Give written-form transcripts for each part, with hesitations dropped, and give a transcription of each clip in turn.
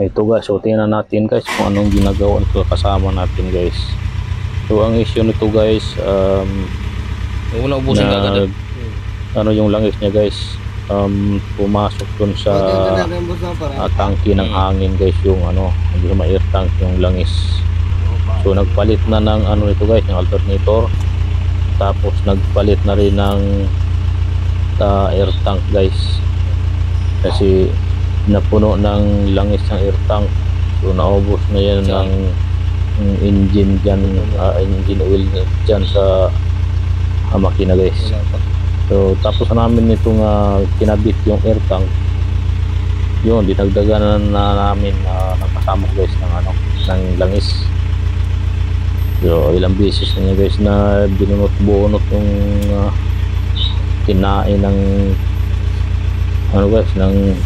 Ito guys, so tingnan natin guys kung anong ginagawa ng kasama natin guys. So ang issue nito guys, wala ubusin agad. ano yung langis niya guys, pumasok dun sa tangke ng hangin guys, yung ano, hindi ma-air tank yung langis. So nagpalit na ng ano nito guys, ng alternator. Tapos nagpalit na rin ng air tank guys. Kasi napuno ng langis ng air tank. So naubos na yan ng engine dyan, engine oil dyan sa makina guys. So tapos namin itong kinabit yung air tank. Yun, dinagdagan na namin ng kasama guys ng ano, ng langis. So ilang beses na niya guys na binunot-bunot yung kinain ng ano guys, ng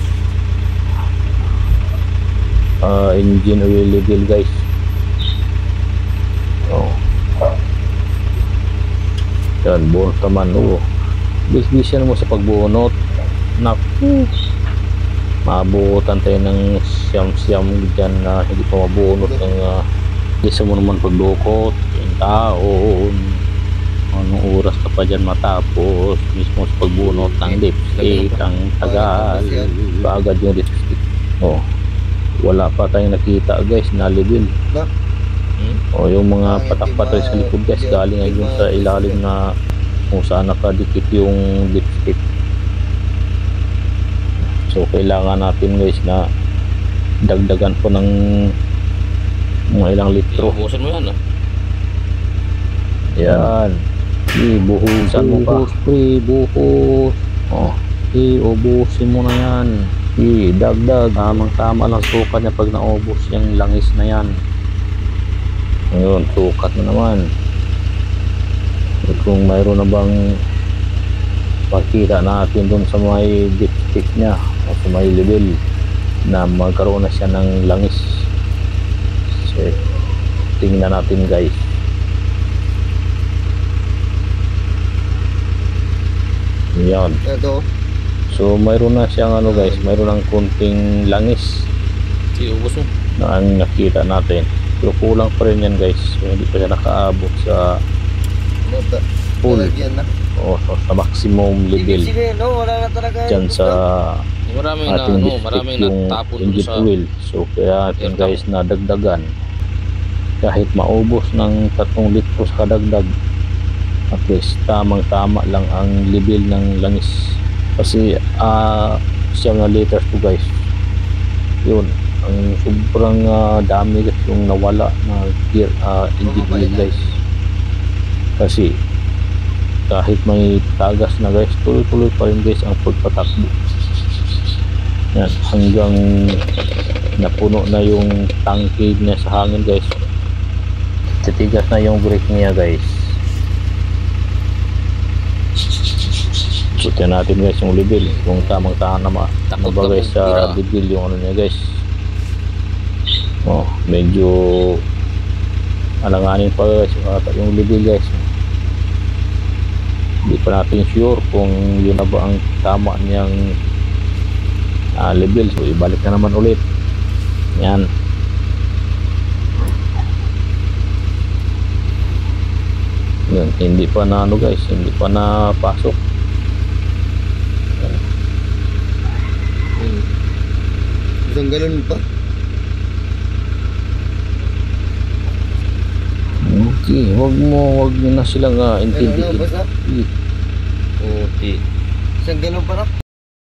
engine oil level guys. Oh. Yan, bunot naman. Bis-bisan mo sa pagbunot. Naku, mabutan tayo ng siyam-siyam dyan na hindi pa mabunot ng isa mo naman paglukot yung taon. Anong oras ka pa dyan matapos mismo sa pagbunot ng lipstick. Ang tagal pa agad yung lipstick. Oh, wala pa tayong nakita guys na level. O yung mga patak-patak sa likod guys, galing ayun sa ilalim na kung saan nakadikit yung lipstick. So kailangan natin guys na dagdagan po ng mga ilang litro. Ibuhusan mo yan Yan, ibuhusan mo pa. Buhos. Oh, iubusin mo na yan. Dagdag, tamang-tama lang sukat niya pag naubos yung langis na yan. Ngayon, sukat na naman. Kung mayroon na bang pakita natin dun sa may dipstick niya o sa may level na magkaroon na siya ng langis. So, tingnan natin guys. Yan. So mayroon na siyang ano guys, mayroon ng konting langis. Iubos mo na ang nakita natin. Pero kulang pa rin yan guys. So, hindi pa siya nakaabot sa full o sa maximum level dyan sa maraming ating maraming natapon engine sa oil. So kaya natin guys na dagdagan kahit maubos ng 3 litros kadagdag, at least tamang-tama lang ang level ng langis. Kasi 7 liters to guys. Yun, ang sobrang dami guys yung nawala na gear, engine oil guys. Kasi kahit may tagas na guys, tuloy-tuloy pa rin guys ang pagpatakbo. Yan, hanggang napuno na yung tangke niya sa hangin guys. Titigas na yung brake niya guys. Ito natin guys yung level, kung tamang-tama na ba guys sa level yung ano niya guys. Oh, medyo alanganin pa guys yung level guys. Hindi pa natin sure kung yun na ba ang tama niyang level. So ibalik na naman ulit. Yan. Yan, hindi pa na ano guys, hindi pa na pasok. Isang galon pa. Okay, wag nyo na silang intindihin. Puti. Isang galon pa na.